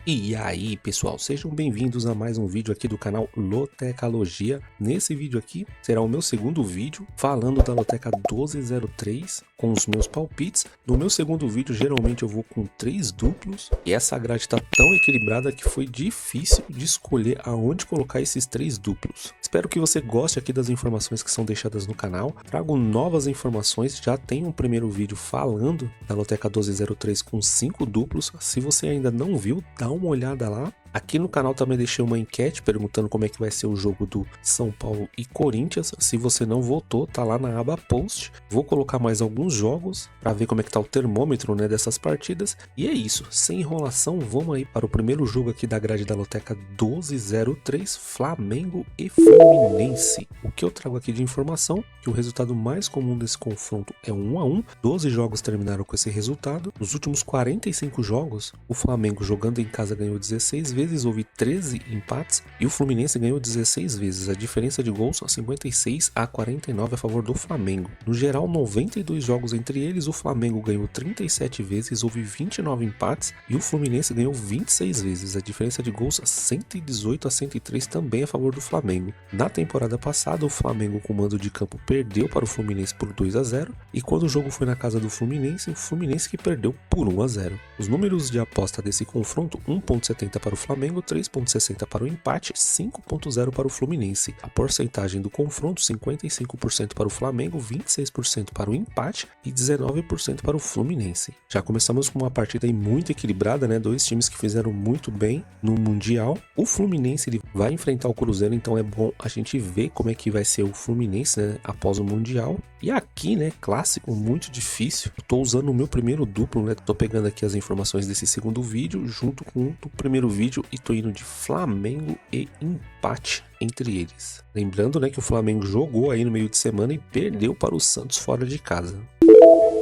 E aí pessoal, sejam bem-vindos a mais um vídeo aqui do canal Lotecalogia. Nesse vídeo aqui será o meu segundo vídeo falando da Loteca 1203 com os meus palpites. No meu segundo vídeo geralmente eu vou com 3 duplos e essa grade está tão equilibrada que foi difícil de escolher aonde colocar esses 3 duplos. Espero que você goste aqui das informações que são deixadas no canal. Trago novas informações, já tem um primeiro vídeo falando da Loteca 1203 com 5 duplos. Se você ainda não viu, dá uma olhada lá. Aqui no canal também deixei uma enquete perguntando como é que vai ser o jogo do São Paulo e Corinthians. Se você não votou, tá lá na aba post. Vou colocar mais alguns jogos para ver como é que tá o termômetro, né, dessas partidas. E é isso, sem enrolação, vamos aí para o primeiro jogo aqui da grade da Loteca 1203, Flamengo e Fluminense. O que eu trago aqui de informação, que o resultado mais comum desse confronto é 1-1. 12 jogos terminaram com esse resultado. Nos últimos 45 jogos, o Flamengo jogando em casa ganhou 16 vezes, houve 13 empates e o Fluminense ganhou 16 vezes. A diferença de gols 56-49 a favor do Flamengo. No geral, 92 jogos entre eles, o Flamengo ganhou 37 vezes, houve 29 empates e o Fluminense ganhou 26 vezes. A diferença de gols 118-103 também a favor do Flamengo. Na temporada passada, o Flamengo com mando de campo perdeu para o Fluminense por 2-0 e quando o jogo foi na casa do Fluminense, o Fluminense que perdeu por 1-0. Os números de aposta desse confronto: 1.70 para o Flamengo, 3.60 para o empate, 5.0 para o Fluminense. A porcentagem do confronto: 55% para o Flamengo, 26% para o empate e 19% para o Fluminense. Já começamos com uma partida aí muito equilibrada, né? Dois times que fizeram muito bem no Mundial. O Fluminense ele vai enfrentar o Cruzeiro, então é bom a gente ver como é que vai ser o Fluminense, né, após o Mundial. E aqui, né, clássico, muito difícil. Eu tô usando o meu primeiro duplo, né? Tô pegando aqui as informações desse segundo vídeo junto com o do primeiro vídeo e tô indo de Flamengo e empate entre eles. Lembrando, né, que o Flamengo jogou aí no meio de semana e perdeu para o Santos fora de casa.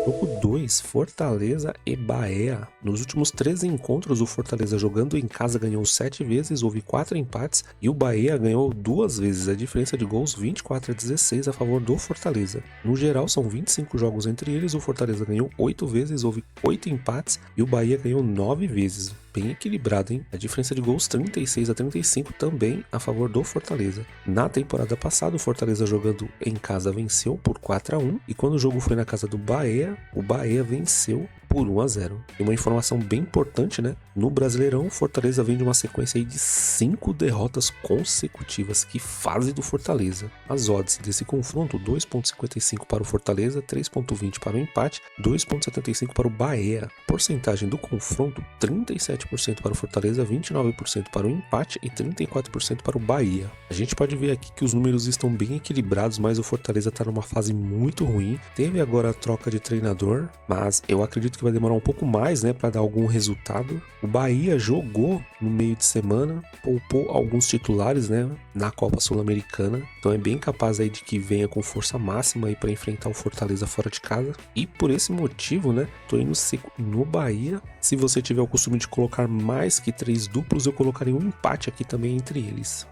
Jogo 2, Fortaleza e Bahia. Nos últimos 13 encontros, o Fortaleza jogando em casa ganhou 7 vezes, houve 4 empates e o Bahia ganhou 2 vezes. A diferença de gols 24-16 a favor do Fortaleza. No geral, são 25 jogos entre eles, o Fortaleza ganhou 8 vezes, houve 8 empates e o Bahia ganhou 9 vezes. Bem equilibrado, hein? A diferença de gols 36-35 também a favor do Fortaleza. Na temporada passada, o Fortaleza jogando em casa venceu por 4-1 e quando o jogo foi na casa do Bahia, o Bahia venceu por 1-0. E uma informação bem importante, né? No Brasileirão, o Fortaleza vem de uma sequência aí de 5 derrotas consecutivas. Que fase do Fortaleza. As odds desse confronto: 2.55 para o Fortaleza, 3.20 para o empate, 2.75 para o Bahia. Porcentagem do confronto: 37% para o Fortaleza, 29% para o empate e 34% para o Bahia. A gente pode ver aqui que os números estão bem equilibrados, mas o Fortaleza está numa fase muito ruim. Teve agora a troca de treinador, mas eu acredito que vai demorar um pouco mais, né, para dar algum resultado. O Bahia jogou no meio de semana, poupou alguns titulares, né, na Copa Sul-Americana, então é bem capaz aí de que venha com força máxima aí para enfrentar o Fortaleza fora de casa. E por esse motivo, né, tô indo seco no Bahia. Se você tiver o costume de colocar mais que 3 duplos, eu colocaria um empate aqui também entre eles.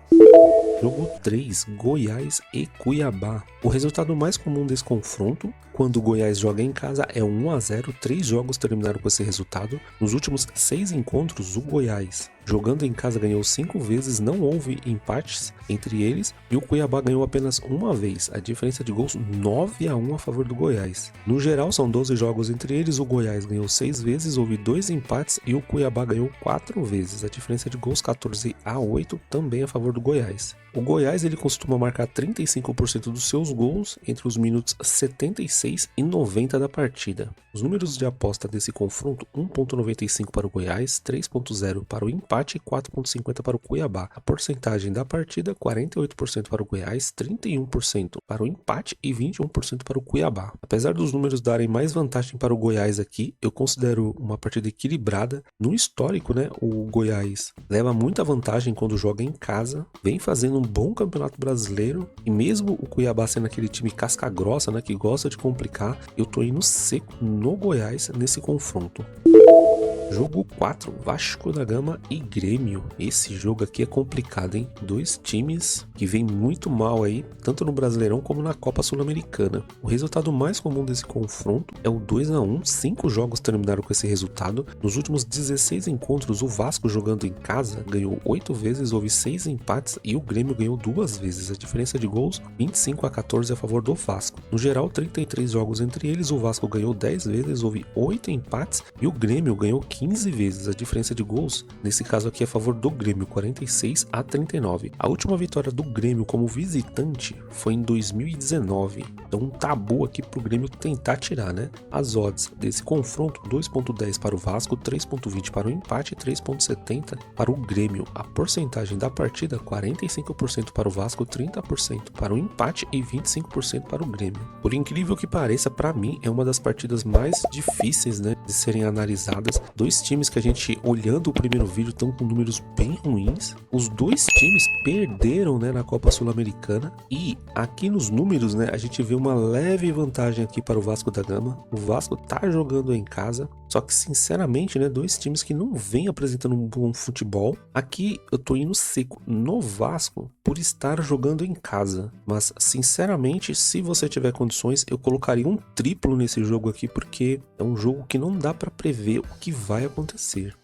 Jogo 3, Goiás e Cuiabá. O resultado mais comum desse confronto, quando o Goiás joga em casa, é 1-0. 3 jogos terminaram com esse resultado. Nos últimos 6 encontros, o Goiás, jogando em casa, ganhou 5 vezes, não houve empates entre eles, e o Cuiabá ganhou apenas uma vez. A diferença de gols 9-1 a favor do Goiás. No geral, são 12 jogos entre eles, o Goiás ganhou 6 vezes, houve 2 empates e o Cuiabá ganhou 4 vezes. A diferença de gols 14-8 também a favor do Goiás. O Goiás ele costuma marcar 35% dos seus gols entre os minutos 76 e 90 da partida. Os números de aposta desse confronto: 1.95 para o Goiás, 3.0 para o empate e 4.50 para o Cuiabá. A porcentagem da partida: 48% para o Goiás, 31% para o empate e 21% para o Cuiabá. Apesar dos números darem mais vantagem para o Goiás aqui, eu considero uma partida equilibrada. No histórico, né, o Goiás leva muita vantagem quando joga em casa, vem fazendo um bom campeonato brasileiro e mesmo o Cuiabá sendo aquele time casca grossa, né, que gosta de complicar, eu tô indo seco no Goiás nesse confronto. Jogo 4, Vasco da Gama e Grêmio. Esse jogo aqui é complicado, hein? Dois times que vêm muito mal aí, tanto no Brasileirão como na Copa Sul-Americana. O resultado mais comum desse confronto é o 2-1, 5 jogos terminaram com esse resultado. Nos últimos 16 encontros, o Vasco jogando em casa ganhou 8 vezes, houve 6 empates e o Grêmio ganhou 2 vezes. A diferença de gols, 25-14 a favor do Vasco. No geral, 33 jogos entre eles, o Vasco ganhou 10 vezes, houve 8 empates e o Grêmio ganhou 15 vezes. A diferença de gols, nesse caso aqui, é a favor do Grêmio, 46-39. A última vitória do Grêmio como visitante foi em 2019. Então um tabu aqui pro Grêmio tentar tirar, né? As odds desse confronto, 2.10 para o Vasco, 3.20 para o empate e 3.70 para o Grêmio. A porcentagem da partida, 45% para o Vasco, 30% para o empate e 25% para o Grêmio. Por incrível que pareça, para mim é uma das partidas mais difíceis, né, de serem analisadas. Dois times que a gente, olhando o primeiro vídeo, estão com números bem ruins. Os dois times perderam, né, na Copa Sul-Americana. E aqui nos números, né, a gente vê uma leve vantagem aqui para o Vasco da Gama. O Vasco tá jogando em casa. Só que, sinceramente, né, dois times que não vêm apresentando um bom futebol. Aqui eu tô indo seco no Vasco por estar jogando em casa. Mas, sinceramente, se você tiver condições, eu colocaria um triplo nesse jogo aqui, porque é um jogo que não dá para prever o que vai acontecer.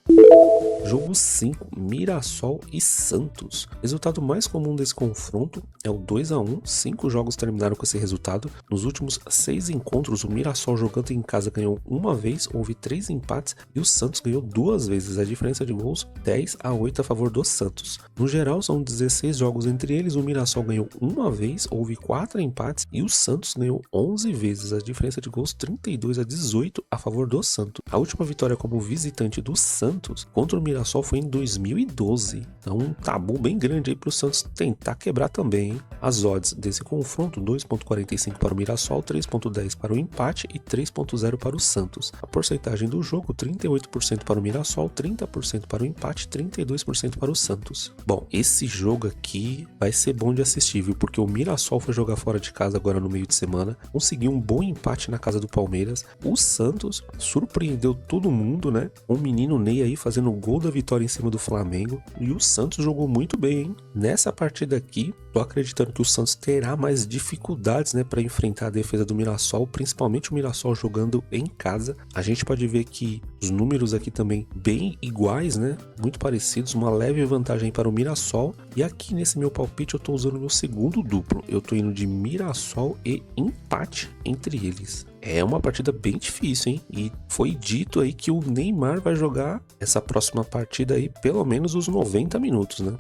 Jogo 5, Mirassol e Santos. Resultado mais comum desse confronto é o 2-1, 5 jogos terminaram com esse resultado. Nos últimos 6 encontros, o Mirassol jogando em casa ganhou uma vez, houve 3 empates e o Santos ganhou 2 vezes. A diferença de gols, 10-8 a favor do Santos. No geral, são 16 jogos entre eles, o Mirassol ganhou uma vez, houve 4 empates e o Santos ganhou 11 vezes. A diferença de gols, 32-18 a favor do Santos. A última vitória como visitante do Santos contra o Mirassol foi em 2012, então um tabu bem grande aí para o Santos tentar quebrar também, hein? As odds desse confronto, 2.45 para o Mirassol, 3.10 para o empate e 3.0 para o Santos. A porcentagem do jogo, 38% para o Mirassol, 30% para o empate, 32% para o Santos. Bom, esse jogo aqui vai ser bom de assistir, viu? Porque o Mirassol foi jogar fora de casa agora no meio de semana, conseguiu um bom empate na casa do Palmeiras. O Santos surpreendeu todo mundo, né? O menino Ney aí fazendo o gol da vitória em cima do Flamengo, e o Santos jogou muito bem, hein? Nessa partida aqui, tô acreditando que o Santos terá mais dificuldades, né, para enfrentar a defesa do Mirassol, principalmente o Mirassol jogando em casa. A gente pode ver que os números aqui também bem iguais, né, muito parecidos, uma leve vantagem para o Mirassol. E aqui nesse meu palpite eu tô usando o meu segundo duplo, eu tô indo de Mirassol e empate entre eles. É uma partida bem difícil, hein? E foi dito aí que o Neymar vai jogar essa próxima partida aí pelo menos os 90 minutos, né?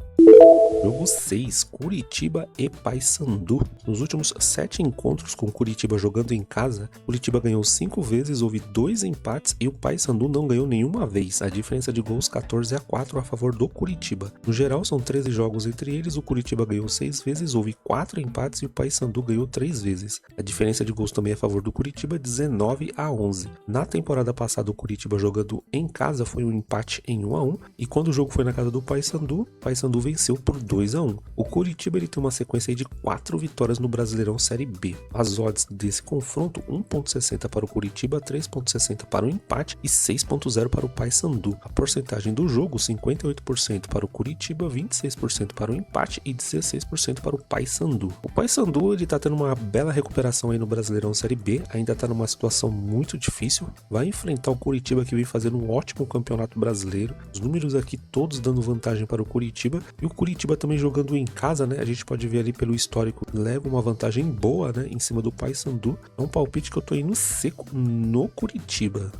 Jogo 6, Curitiba e Paysandu. Nos últimos 7 encontros com Curitiba jogando em casa, Curitiba ganhou 5 vezes, houve 2 empates e o Paysandu não ganhou nenhuma vez. A diferença de gols 14-4 a favor do Curitiba. No geral, são 13 jogos entre eles, o Curitiba ganhou 6 vezes, houve 4 empates e o Paysandu ganhou 3 vezes. A diferença de gols também é a favor do Curitiba, 19-11. Na temporada passada, o Curitiba jogando em casa foi um empate em 1-1 e quando o jogo foi na casa do Paysandu, o Paysandu venceu por 2-1. O Curitiba ele tem uma sequência aí de 4 vitórias no Brasileirão Série B. As odds desse confronto, 1.60 para o Curitiba, 3.60 para o empate e 6.0 para o Paysandu. A porcentagem do jogo, 58% para o Curitiba, 26% para o empate e 16% para o Paysandu. O Paysandu ele tá tendo uma bela recuperação aí no Brasileirão Série B, ainda tá numa situação muito difícil, vai enfrentar o Curitiba que vem fazendo um ótimo campeonato brasileiro. Os números aqui todos dando vantagem para o Curitiba e o Curitiba também jogando em casa, né? A gente pode ver ali pelo histórico, leva uma vantagem boa, né, em cima do Paysandu. É um palpite que eu tô indo seco no Curitiba.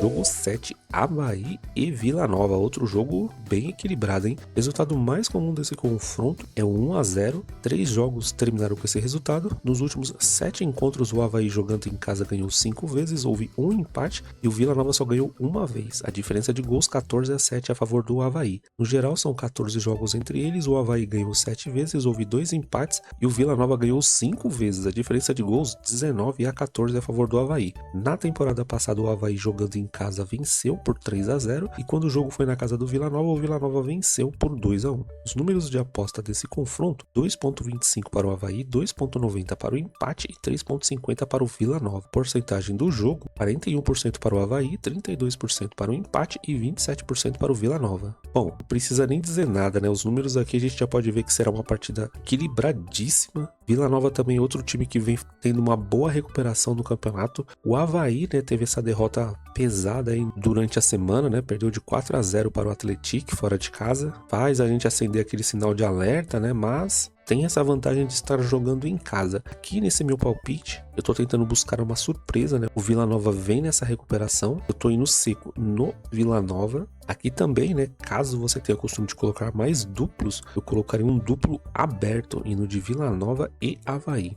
Jogo 7, Avaí e Vila Nova, outro jogo bem equilibrado, hein? Resultado mais comum desse confronto é o 1-0, 3 jogos terminaram com esse resultado. Nos últimos 7 encontros, o Avaí jogando em casa ganhou 5 vezes, houve um empate e o Vila Nova só ganhou uma vez. A diferença de gols 14-7 a favor do Avaí. No geral, são 14 jogos entre eles, o Avaí ganhou 7 vezes, houve 2 empates e o Vila Nova ganhou 5 vezes. A diferença de gols 19-14 a favor do Avaí. Na temporada passada, o Avaí jogando em casa venceu por 3-0 e quando o jogo foi na casa do Vila Nova, o Vila Nova venceu por 2-1. Os números de aposta desse confronto: 2,25 para o Avaí, 2,90 para o empate e 3,50 para o Vila Nova. Porcentagem do jogo: 41% para o Avaí, 32% para o empate e 27% para o Vila Nova. Bom, não precisa nem dizer nada, né? Os números aqui a gente já pode ver que será uma partida equilibradíssima. Vila Nova também é outro time que vem tendo uma boa recuperação no campeonato. O Avaí, né, teve essa derrota pesada aí durante a semana, né? Perdeu de 4-0 para o Atlético fora de casa. Faz a gente acender aquele sinal de alerta, né? Mas tem essa vantagem de estar jogando em casa. Aqui nesse meu palpite, eu tô tentando buscar uma surpresa, né? O Vila Nova vem nessa recuperação. Eu tô indo seco no Vila Nova. Aqui também, né? Caso você tenha o costume de colocar mais duplos, eu colocaria um duplo aberto indo de Vila Nova e Avaí.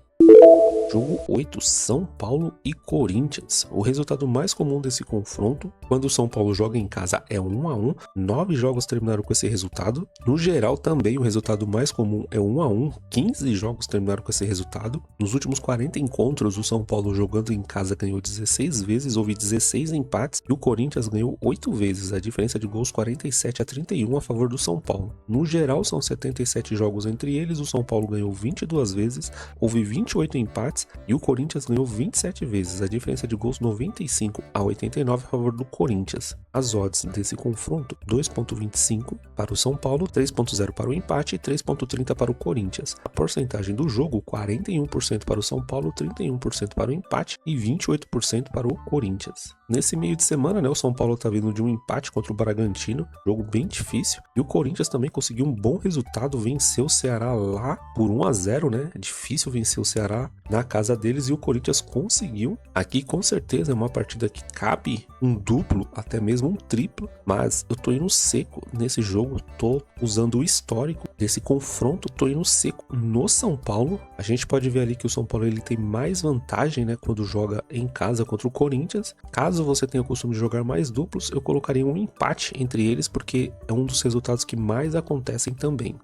Jogo 8, São Paulo e Corinthians. O resultado mais comum desse confronto, quando o São Paulo joga em casa, é 1-1. 9 jogos terminaram com esse resultado. No geral, também o resultado mais comum é 1-1. 15 jogos terminaram com esse resultado. Nos últimos 40 encontros, o São Paulo jogando em casa ganhou 16 vezes, houve 16 empates e o Corinthians ganhou 8 vezes. A diferença de gols 47-31 a favor do São Paulo. No geral, são 77 jogos entre eles. O São Paulo ganhou 22 vezes, houve 28 empates e o Corinthians ganhou 27 vezes, a diferença de gols 95-89 a favor do Corinthians. As odds desse confronto: 2,25 para o São Paulo, 3,0 para o empate e 3,30 para o Corinthians. A porcentagem do jogo: 41% para o São Paulo, 31% para o empate e 28% para o Corinthians. Nesse meio de semana, né, o São Paulo está vindo de um empate contra o Bragantino, jogo bem difícil, e o Corinthians também conseguiu um bom resultado, venceu o Ceará lá por 1-0, né? É difícil vencer o Ceará na casa deles e o Corinthians conseguiu. Aqui com certeza é uma partida que cabe um duplo, até mesmo um triplo, mas eu tô indo seco nesse jogo, tô usando o histórico desse confronto, tô indo seco no São Paulo. A gente pode ver ali que o São Paulo ele tem mais vantagem, né, quando joga em casa contra o Corinthians. Caso você tenha o costume de jogar mais duplos, eu colocaria um empate entre eles, porque é um dos resultados que mais acontecem também.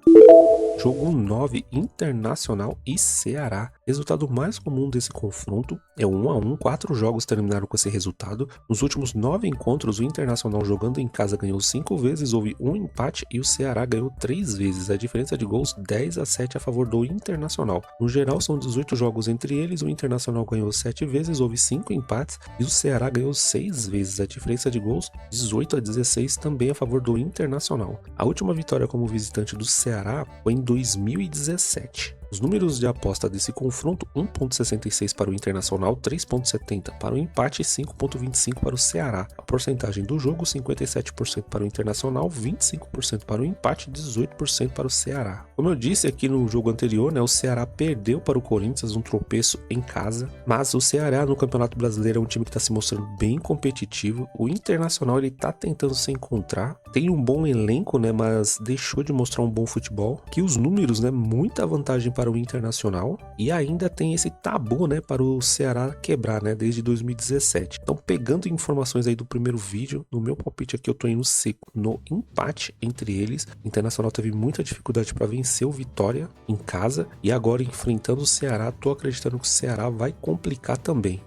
Jogo 9, Internacional e Ceará. Resultado mais comum desse confronto é 1-1, 4 jogos terminaram com esse resultado. Nos últimos 9 encontros, o Internacional jogando em casa ganhou 5 vezes, houve um empate e o Ceará ganhou 3 vezes. A diferença de gols 10-7 a favor do Internacional. No geral, são 18 jogos entre eles, o Internacional ganhou 7 vezes, houve 5 empates e o Ceará ganhou 6 vezes. A diferença de gols 18-16 também a favor do Internacional. A última vitória como visitante do Ceará foi em 2017. Os números de aposta desse confronto: 1,66 para o Internacional, 3,70 para o empate e 5,25 para o Ceará. A porcentagem do jogo: 57% para o Internacional, 25% para o empate e 18% para o Ceará. Como eu disse aqui no jogo anterior, né, o Ceará perdeu para o Corinthians, um tropeço em casa, mas o Ceará no Campeonato Brasileiro é um time que está se mostrando bem competitivo. O Internacional ele está tentando se encontrar, tem um bom elenco, né, mas deixou de mostrar um bom futebol. Que os números, né, muita vantagem para o Internacional e ainda tem esse tabu, né, para o Ceará quebrar, né, desde 2017. Então, pegando informações aí do primeiro vídeo, no meu palpite aqui eu tô indo seco no empate entre eles. O Internacional teve muita dificuldade para vencer o Vitória em casa e agora enfrentando o Ceará, tô acreditando que o Ceará vai complicar também.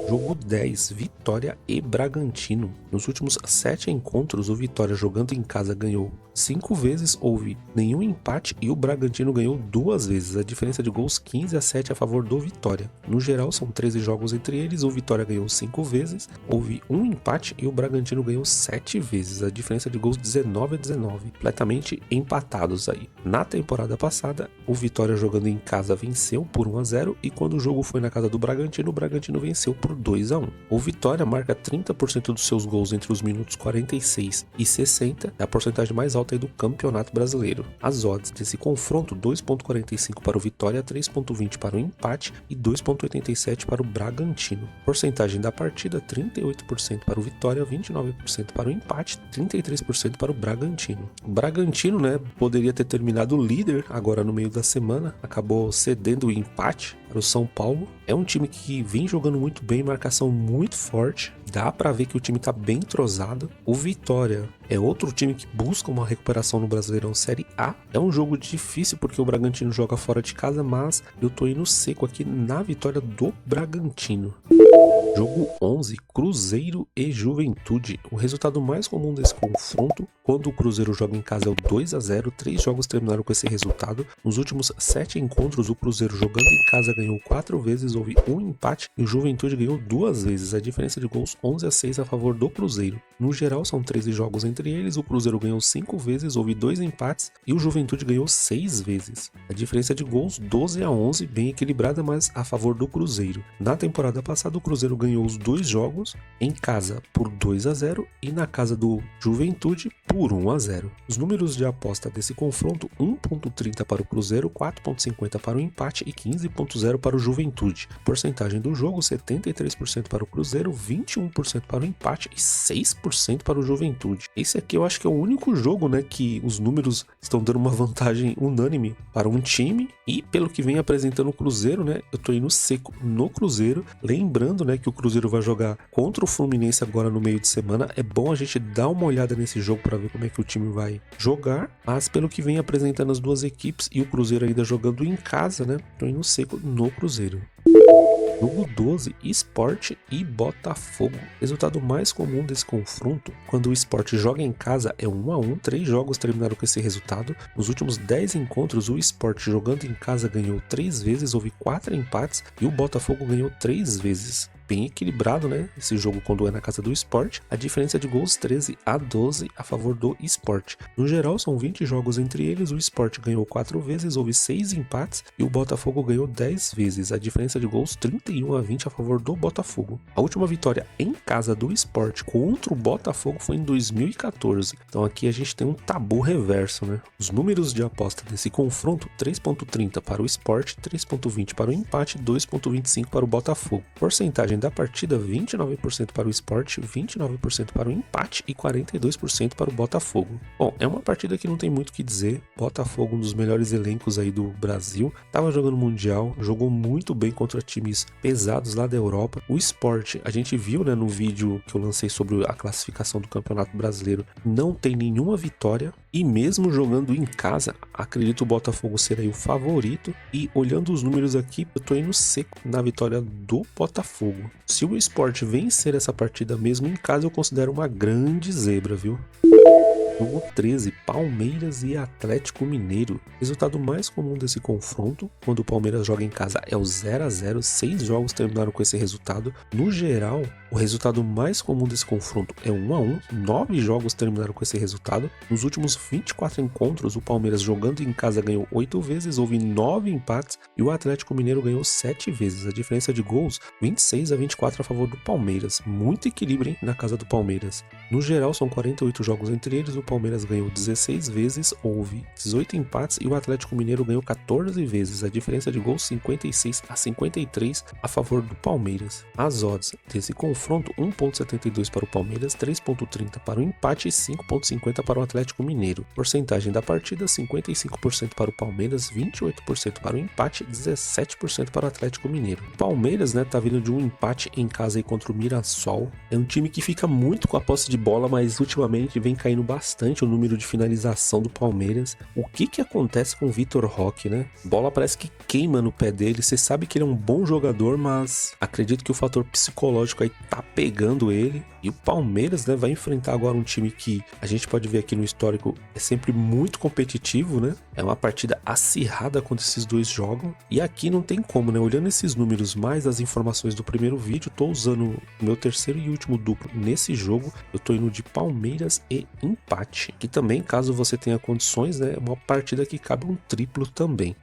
Jogo 10, Vitória e Bragantino. Nos últimos 7 encontros, o Vitória jogando em casa ganhou 5 vezes, houve nenhum empate e o Bragantino ganhou 2 vezes. A diferença de gols 15-7 a favor do Vitória. No geral, são 13 jogos entre eles, o Vitória ganhou 5 vezes, houve um empate e o Bragantino ganhou 7 vezes. A diferença de gols 19-19, completamente empatados aí. Na temporada passada, o Vitória jogando em casa venceu por 1-0 e quando o jogo foi na casa do Bragantino, o Bragantino venceu por 2-1. O Vitória marca 30% dos seus gols entre os minutos 46 e 60, é a porcentagem mais alta aí do Campeonato Brasileiro. As odds desse confronto: 2,45 para o Vitória, 3,20 para o empate e 2,87 para o Bragantino. Porcentagem da partida: 38% para o Vitória, 29% para o empate, 33% para o Bragantino. O Bragantino, né, poderia ter terminado líder agora no meio da semana, acabou cedendo o empate para o São Paulo. É um time que vem jogando muito bem, marcação muito forte, dá pra ver que o time tá bem entrosado. O Vitória é outro time que busca uma recuperação no Brasileirão Série A. É um jogo difícil porque o Bragantino joga fora de casa, mas eu tô indo seco aqui na vitória do Bragantino. Jogo 11, Cruzeiro e Juventude. O resultado mais comum desse confronto, quando o Cruzeiro joga em casa, é o 2-0. 3 jogos terminaram com esse resultado. Nos últimos 7 encontros, o Cruzeiro jogando em casa ganhou 4 vezes, houve um empate, e o Juventude ganhou 2 vezes. A diferença de gols 11-6 a favor do Cruzeiro. No geral, são 13 jogos entre eles. O Cruzeiro ganhou 5 vezes, houve 2 empates, e o Juventude ganhou 6 vezes. A diferença de gols 12-11, bem equilibrada, mas a favor do Cruzeiro. Na temporada passada, o Cruzeiro ganhou os 2 jogos em casa por 2-0 e na casa do Juventude por 1-0. Os números de aposta desse confronto: 1.30 para o Cruzeiro, 4.50 para o empate e 15.0 para o Juventude. Porcentagem do jogo: 73% para o Cruzeiro, 21% para o empate e 6% para o Juventude. Esse aqui eu acho que é o único jogo, né, que os números estão dando uma vantagem unânime para um time, e pelo que vem apresentando o Cruzeiro, né, eu tô indo seco no Cruzeiro. Lembrando, né, que o Cruzeiro vai jogar contra o Fluminense agora no meio de semana. É bom a gente dar uma olhada nesse jogo para ver como é que o time vai jogar, mas pelo que vem apresentando as duas equipes e o Cruzeiro ainda jogando em casa, né, tô indo seco no Cruzeiro. Jogo 12, Sport e Botafogo. Resultado mais comum desse confronto, quando o Sport joga em casa, é 1-1. 3 jogos terminaram com esse resultado. Nos últimos 10 encontros, o Sport jogando em casa ganhou 3 vezes, houve 4 empates, e o Botafogo ganhou 3 vezes. Bem equilibrado, né? Esse jogo quando é na casa do Sport. A diferença de gols 13-12 a favor do Sport. No geral, são 20 jogos entre eles. O Sport ganhou 4 vezes, houve 6 empates, e o Botafogo ganhou 10 vezes. A diferença de gols 31-20 a favor do Botafogo. A última vitória em casa do Sport contra o Botafogo foi em 2014. Então aqui a gente tem um tabu reverso, né? Os números de aposta desse confronto: 3.30 para o Sport, 3.20 para o empate, 2.25 para o Botafogo. Porcentagem da partida: 29% para o Sport, 29% para o empate e 42% para o Botafogo. Bom, é uma partida que não tem muito o que dizer. Botafogo, um dos melhores elencos aí do Brasil, estava jogando Mundial, jogou muito bem contra times pesados lá da Europa. O Sport, a gente viu, né, no vídeo que eu lancei sobre a classificação do Campeonato Brasileiro, não tem nenhuma vitória, e mesmo jogando em casa, acredito o Botafogo ser aí o favorito. E olhando os números aqui, eu tô indo seco na vitória do Botafogo. Se o Sport vencer essa partida mesmo em casa, eu considero uma grande zebra, viu? Jogo 13, Palmeiras e Atlético Mineiro. Resultado mais comum desse confronto, quando o Palmeiras joga em casa, é o 0-0. 6 jogos terminaram com esse resultado. No geral, o resultado mais comum desse confronto é 1-1. 9 jogos terminaram com esse resultado. Nos últimos 24 encontros, o Palmeiras jogando em casa ganhou 8 vezes, houve 9 empates, e o Atlético Mineiro ganhou 7 vezes. A diferença de gols: 26-24 a favor do Palmeiras. Muito equilíbrio, hein, na casa do Palmeiras. No geral, são 48 jogos entre eles. O Palmeiras ganhou 16 vezes, houve 18 empates, e o Atlético Mineiro ganhou 14 vezes. A diferença de gols: 56-53 a favor do Palmeiras. As odds desse confronto: 1.72 para o Palmeiras, 3.30 para o empate e 5.50 para o Atlético Mineiro. Porcentagem da partida: 55% para o Palmeiras, 28% para o empate e 17% para o Atlético Mineiro. O Palmeiras, né, tá vindo de um empate em casa aí contra o Mirassol. É um time que fica muito com a posse de bola, mas ultimamente vem caindo bastante o número de finalização do Palmeiras. O que acontece com o Vitor Roque, né? Bola parece que queima no pé dele. Você sabe que ele é um bom jogador, mas acredito que o fator psicológico aí tá pegando ele. E o Palmeiras, né, vai enfrentar agora um time que a gente pode ver aqui no histórico é sempre muito competitivo, né? É uma partida acirrada quando esses dois jogam. E aqui não tem como, né? Olhando esses números mais as informações do primeiro vídeo, tô usando o meu terceiro e último duplo nesse jogo. Eu tô indo de Palmeiras e empate. Que também, caso você tenha condições, né, é uma partida que cabe um triplo também.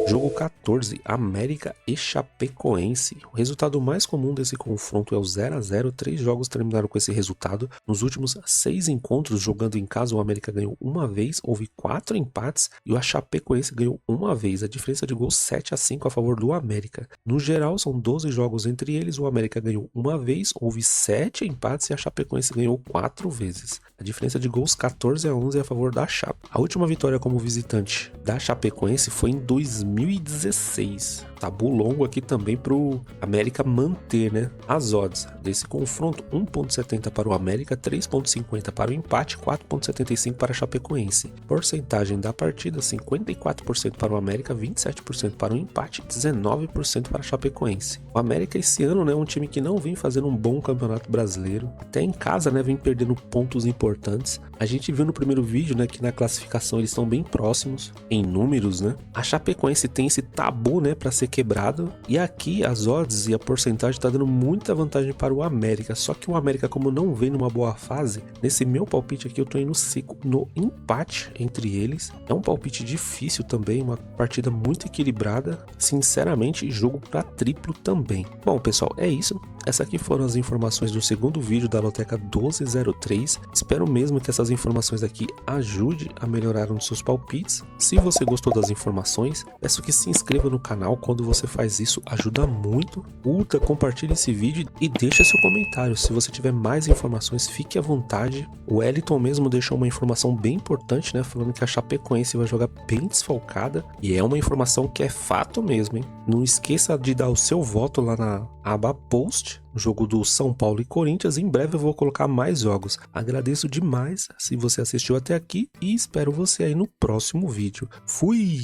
Jogo 14, América e Chapecoense. O resultado mais comum desse confronto é o 0-0. 3 jogos terminaram com esse resultado. Nos últimos 6 encontros jogando em casa, o América ganhou 1 vez, houve 4 empates, e o Chapecoense ganhou 1 vez. A diferença de gols 7-5 a favor do América. No geral, são 12 jogos entre eles. O América ganhou 1 vez, houve 7 empates, e a Chapecoense ganhou 4 vezes. A diferença de gols 14-11 a favor da Chape. A última vitória como visitante da Chapecoense foi em 2016. tabu longo aqui também pro América manter, né, as odds desse confronto: 1.70 para o América, 3.50 para o empate, 4.75 para a Chapecoense. Porcentagem da partida: 54% para o América, 27% para o empate, 19% para a Chapecoense. O América esse ano, né, é um time que não vem fazendo um bom campeonato brasileiro, até em casa, né, vem perdendo pontos importantes. A gente viu no primeiro vídeo, né, que na classificação eles estão bem próximos em números, né. A Chapecoense tem esse tabu, né, para ser quebrado, e aqui as odds e a porcentagem tá dando muita vantagem para o América. Só que o América, como não vem numa boa fase, nesse meu palpite aqui eu tô indo seco no empate entre eles. É um palpite difícil também, uma partida muito equilibrada, sinceramente, jogo para triplo também. Bom, pessoal, é isso. Essas aqui foram as informações do segundo vídeo da Loteca 1203. Espero mesmo que essas informações aqui ajudem a melhorar os seus palpites. Se você gostou das informações, peço que se inscreva no canal. Quando você faz isso, ajuda muito. Curta, compartilhe esse vídeo e deixa seu comentário. Se você tiver mais informações, fique à vontade. O Wellington mesmo deixou uma informação bem importante, né, falando que a Chapecoense vai jogar bem desfalcada, e é uma informação que é fato mesmo, hein? Não esqueça de dar o seu voto lá na aba Post, no jogo do São Paulo e Corinthians. Em breve eu vou colocar mais jogos. Agradeço demais se você assistiu até aqui e espero você aí no próximo vídeo. Fui!